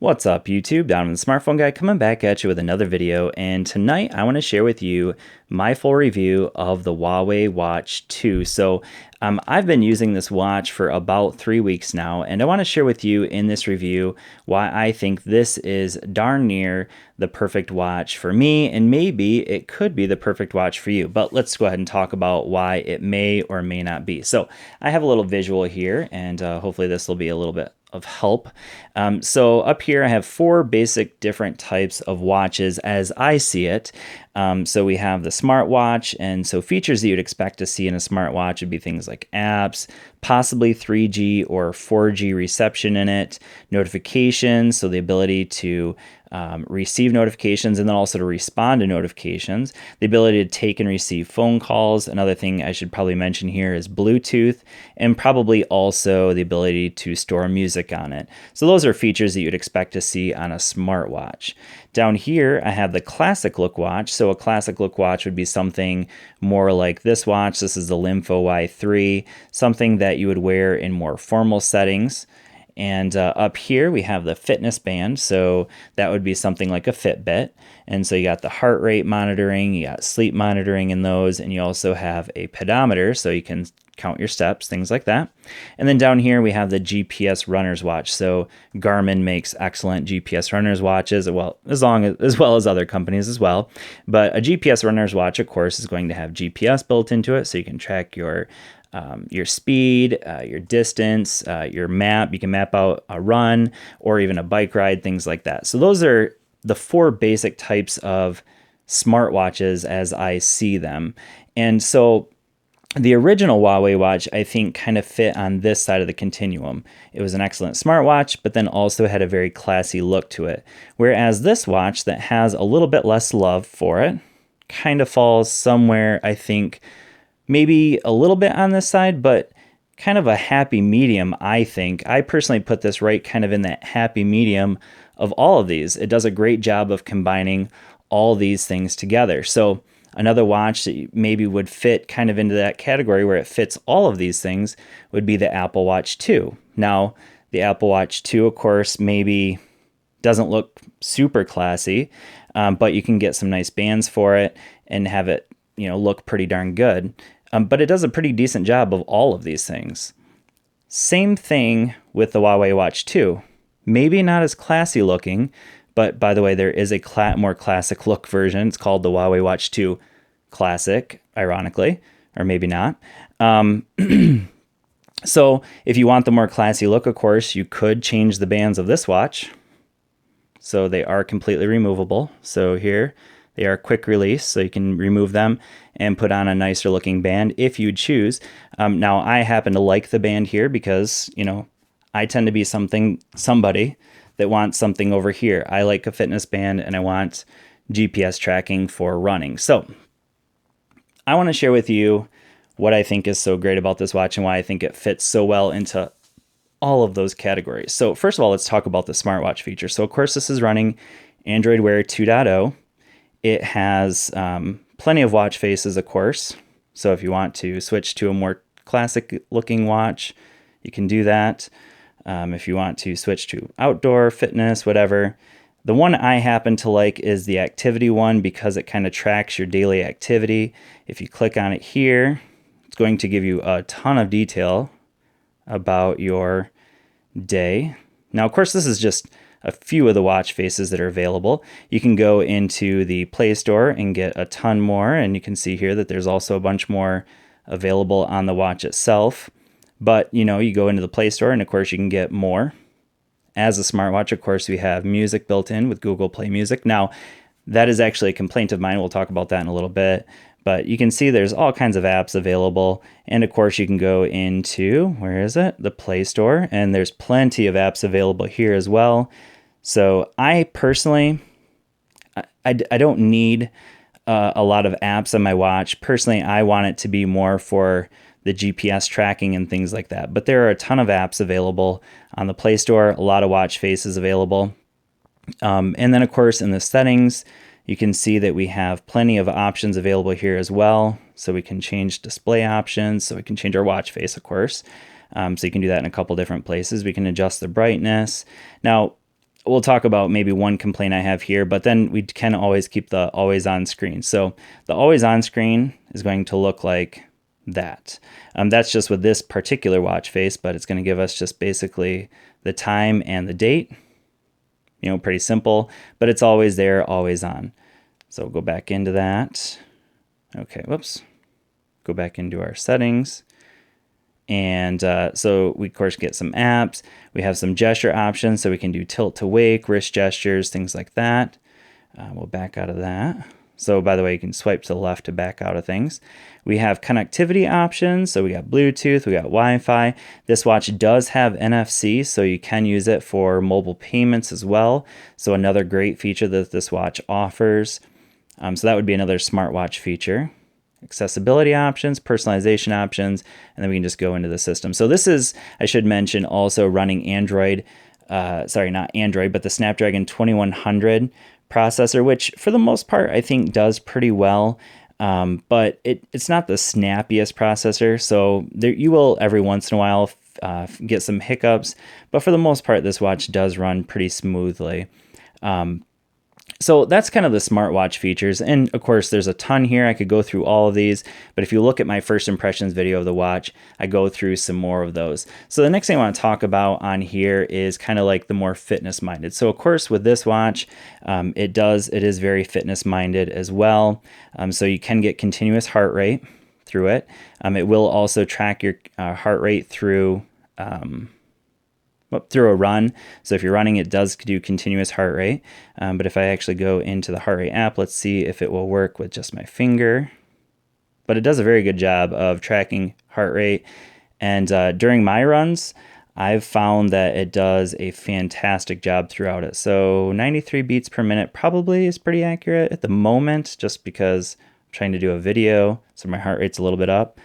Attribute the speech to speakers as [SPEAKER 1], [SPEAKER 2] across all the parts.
[SPEAKER 1] What's up YouTube, Donovan the Smartphone Guy coming back at you with another video, and tonight I want to share with you my full review of the Huawei Watch 2. I've been using this watch for about 3 weeks now, and I want to share with you in this review why I think this is darn near the perfect watch for me, and maybe it could be the perfect watch for you. But let's go ahead and talk about why it may or may not be. So I have a little visual here, and hopefully this will be a little bit of help. So up here I have 4 basic different types of watches as I see it. So we have the smartwatch, and so features that you'd expect to see in a smartwatch would be things like apps, possibly 3G or 4G reception in it, notifications, so the ability to receive notifications and then also to respond to notifications, the ability to take and receive phone calls. Another thing I should probably mention here is Bluetooth, and probably also the ability to store music on it. So those are features that you'd expect to see on a smartwatch. Down here, I have the classic look watch. So a classic look watch would be something more like this watch. This is the Lympho Y3, something that you would wear in more formal settings. And up here we have the fitness band, so that would be something like a Fitbit. And so you got the heart rate monitoring, you got sleep monitoring in those, and you also have a pedometer, so you can count your steps, things like that. And then down here we have the GPS runner's watch. So Garmin makes excellent GPS runner's watches, well, as well as other companies as well. But a GPS runner's watch, of course, is going to have GPS built into it, so you can track your speed, your distance, your map. You can map out a run or even a bike ride, things like that. So those are the 4 basic types of smartwatches as I see them. And so the original Huawei watch, I think, kind of fit on this side of the continuum. It was an excellent smartwatch, but then also had a very classy look to it. Whereas this watch that has a little bit less love for it kind of falls somewhere, I think, maybe a little bit on this side, but kind of a happy medium, I think. I personally put this right kind of in that happy medium of all of these. It does a great job of combining all these things together. So another watch that maybe would fit kind of into that category where it fits all of these things would be the Apple Watch 2. Now, the Apple Watch 2, of course, maybe doesn't look super classy, but you can get some nice bands for it and have it, look pretty darn good. But it does a pretty decent job of all of these things. Same thing with the Huawei Watch 2. Maybe not as classy looking, but by the way, there is a more classic look version. It's called the Huawei Watch 2 Classic, ironically, or maybe not. So if you want the more classy look, of course, you could change the bands of this watch. So they are completely removable. So here, they are quick release, so you can remove them and put on a nicer looking band if you choose. Now, I happen to like the band here because, I tend to be somebody that wants something over here. I like a fitness band and I want GPS tracking for running. So I want to share with you what I think is so great about this watch and why I think it fits so well into all of those categories. So first of all, let's talk about the smartwatch feature. So of course, this is running Android Wear 2.0. It has plenty of watch faces, of course. So if you want to switch to a more classic looking watch, you can do that. If you want to switch to outdoor, fitness, whatever. The one I happen to like is the activity one because it kind of tracks your daily activity. If you click on it here, it's going to give you a ton of detail about your day. Now, of course, this is just a few of the watch faces that are available. You can go into the Play Store and get a ton more, and you can see here that there's also a bunch more available on the watch itself. But, you go into the Play Store, and of course you can get more. As a smartwatch, of course, we have music built in with Google Play Music. Now, that is actually a complaint of mine. We'll talk about that in a little bit. But you can see there's all kinds of apps available. And of course, you can go into, where is it? The Play Store. And there's plenty of apps available here as well. So I personally, I don't need a lot of apps on my watch. Personally, I want it to be more for the GPS tracking and things like that. But there are a ton of apps available on the Play Store, a lot of watch faces available. And then, of course, in the settings, you can see that we have plenty of options available here as well. So we can change display options. So we can change our watch face, of course. So you can do that in a couple different places. We can adjust the brightness. Now, we'll talk about maybe one complaint I have here, but then we can always keep the always on screen. So the always on screen is going to look like that. That's just with this particular watch face, but it's going to give us just basically the time and the date. You know, pretty simple, but it's always there, always on. So we'll go back into that. Okay, whoops. Go back into our settings. And so we, of course, get some apps. We have some gesture options, so we can do tilt to wake, wrist gestures, things like that. We'll back out of that. So, by the way, you can swipe to the left to back out of things. We have connectivity options. So we got Bluetooth, we got Wi-Fi. This watch does have NFC, so you can use it for mobile payments as well. So another great feature that this watch offers. So that would be another smartwatch feature. Accessibility options, personalization options, and then we can just go into the system. So this is, I should mention, also running Android, sorry, not Android, but the Snapdragon 2100 processor, which for the most part I think does pretty well, but it's not the snappiest processor, so there, you will every once in a while get some hiccups, but for the most part this watch does run pretty smoothly. So that's kind of the smartwatch features. And of course, there's a ton here. I could go through all of these, but if you look at my first impressions video of the watch, I go through some more of those. So the next thing I want to talk about on here is kind of like the more fitness minded. So of course, with this watch, it is very fitness minded as well. So you can get continuous heart rate through it. It will also track your heart rate through a run. So if you're running, it does do continuous heart rate. But if I actually go into the heart rate app, let's see if it will work with just my finger. But it does a very good job of tracking heart rate. And during my runs, I've found that it does a fantastic job throughout it. So 93 beats per minute probably is pretty accurate at the moment, just because I'm trying to do a video. So my heart rate's a little bit up.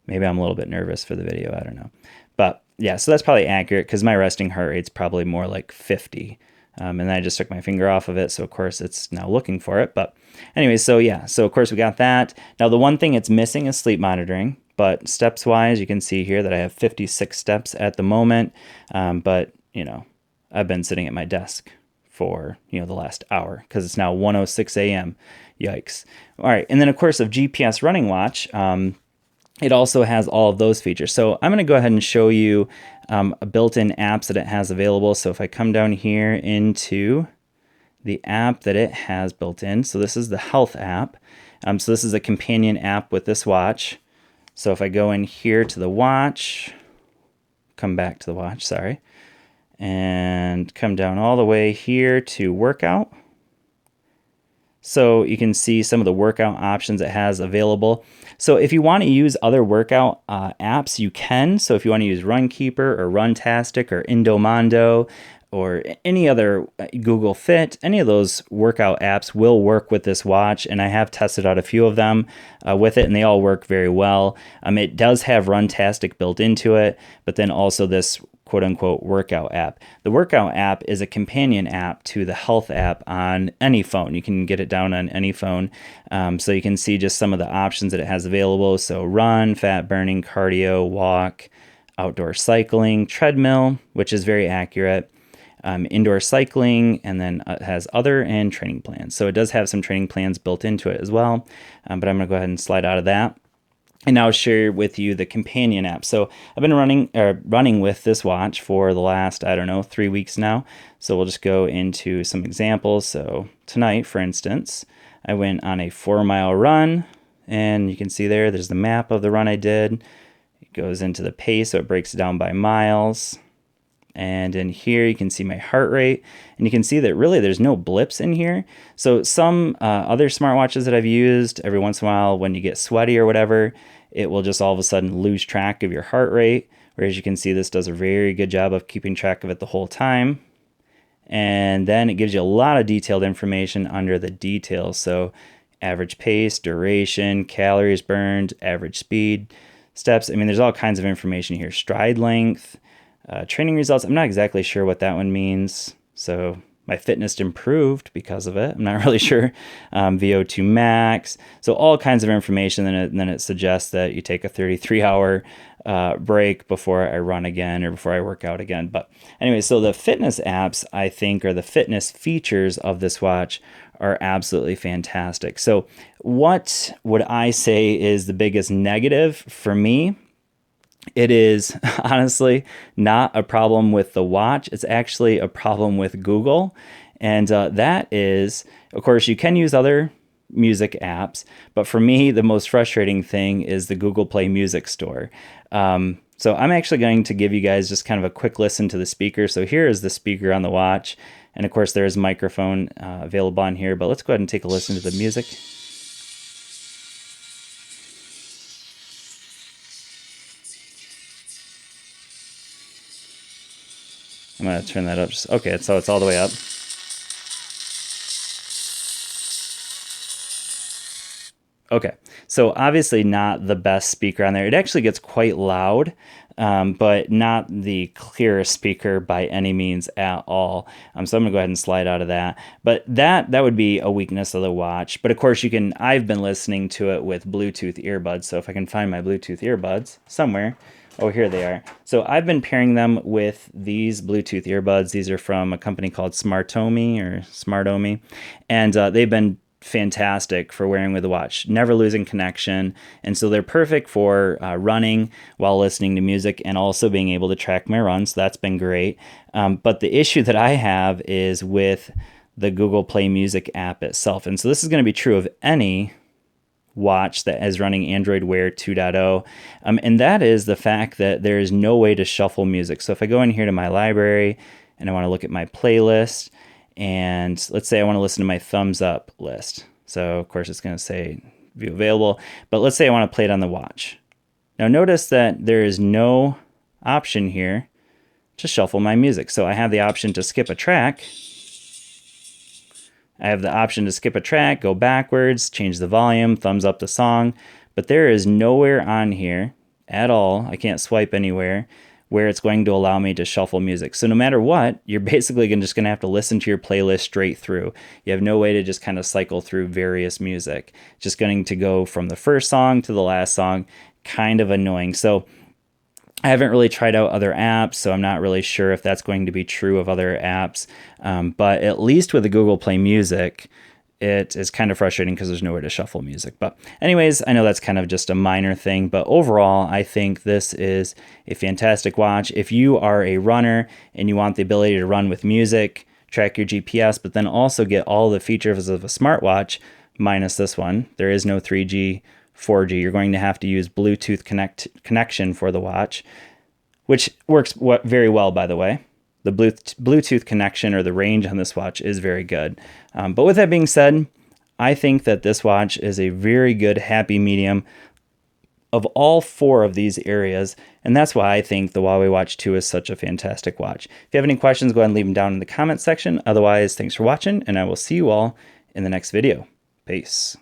[SPEAKER 1] Maybe I'm a little bit nervous for the video. I don't know. But yeah, so that's probably accurate because my resting heart rate's probably more like 50. And then I just took my finger off of it. So of course it's now looking for it. But anyway, so yeah, so of course we got that. Now the one thing it's missing is sleep monitoring, but steps wise, you can see here that I have 56 steps at the moment. But you know, I've been sitting at my desk for, you know, the last hour because it's now 1:06 a.m. Yikes. All right. And then of course of GPS running watch, it also has all of those features. So I'm going to go ahead and show you a built-in apps that it has available. So if I come down here into the app that it has built in, so this is the health app. So this is a companion app with this watch. So if I go in here to the watch, come back to the watch, sorry, and come down all the way here to workout. So you can see some of the workout options it has available. So if you want to use other workout apps, you can. So if you want to use Runkeeper or Runtastic or Indomondo or any other Google Fit, any of those workout apps will work with this watch. And I have tested out a few of them with it, and they all work very well. It does have Runtastic built into it, but then also this quote-unquote workout app. The workout app is a companion app to the health app on any phone. You can get it down on any phone. So you can see just some of the options that it has available. So run, fat burning, cardio, walk, outdoor cycling, treadmill, which is very accurate, indoor cycling, and then it has other and training plans. So it does have some training plans built into it as well. But I'm going to go ahead and slide out of that. And now share with you the companion app. So I've been running with this watch for the last, 3 weeks now. So we'll just go into some examples. So tonight, for instance, I went on a 4-mile run, and you can see there's the map of the run I did. It goes into the pace, so it breaks it down by miles. And in here, you can see my heart rate, and you can see that really there's no blips in here. So some other smartwatches that I've used, every once in a while when you get sweaty or whatever, it will just all of a sudden lose track of your heart rate. Whereas you can see this does a very good job of keeping track of it the whole time. And then it gives you a lot of detailed information under the details. So average pace, duration, calories burned, average speed, steps. I mean, there's all kinds of information here. Stride length, training results. I'm not exactly sure what that one means. So My fitness improved because of it. I'm not really sure. VO2 max. So all kinds of information. Then it suggests that you take a 33-hour break before I run again or before I work out again. But anyway, so the fitness apps, I think, or the fitness features of this watch are absolutely fantastic. So what would I say is the biggest negative for me? It is honestly not a problem with the watch. It's actually a problem with Google. And that is, of course, you can use other music apps, but for me, the most frustrating thing is the Google Play Music Store. So I'm actually going to give you guys just kind of a quick listen to the speaker. So here is the speaker on the watch. And of course, there is a microphone available on here, but let's go ahead and take a listen to the music. I'm going to turn that up. Okay, so it's all the way up. Okay, so obviously not the best speaker on there. It actually gets quite loud, but not the clearest speaker by any means at all. So I'm gonna go ahead and slide out of that. But that would be a weakness of the watch. But of course you can, I've been listening to it with Bluetooth earbuds. So if I can find my Bluetooth earbuds somewhere. Oh, here they are. So I've been pairing them with these Bluetooth earbuds. These are from a company called Smartomi, and they've been fantastic for wearing with a watch, never losing connection. And so they're perfect for running while listening to music and also being able to track my runs. So that's been great. But the issue that I have is with the Google Play Music app itself. And so this is going to be true of any watch that is running Android Wear 2.0. And that is the fact that there is no way to shuffle music. So if I go in here to my library and I want to look at my playlist, and let's say I want to listen to my thumbs up list. So of course it's going to say view available, but let's say I want to play it on the watch. Now notice that there is no option here to shuffle my music. So I have the option to skip a track. I have the option to skip a track, go backwards, change the volume, thumbs up the song, but there is nowhere on here at all. I can't swipe anywhere where it's going to allow me to shuffle music. So no matter what, you're basically just going to have to listen to your playlist straight through. You have no way to just kind of cycle through various music. Just going to go from the first song to the last song, kind of annoying. So I haven't really tried out other apps, so I'm not really sure if that's going to be true of other apps. But at least with the Google Play Music, it is kind of frustrating because there's nowhere to shuffle music. But anyways, I know that's kind of just a minor thing, but overall, I think this is a fantastic watch. If you are a runner and you want the ability to run with music, track your GPS, but then also get all the features of a smartwatch, minus this one, there is no 3G, 4G. You're going to have to use Bluetooth connection for the watch, which works very well, by the way. The Bluetooth connection or the range on this watch is very good. But with that being said, I think that this watch is a very good happy medium of all four of these areas. And that's why I think the Huawei Watch 2 is such a fantastic watch. If you have any questions, go ahead and leave them down in the comment section. Otherwise, thanks for watching, and I will see you all in the next video. Peace.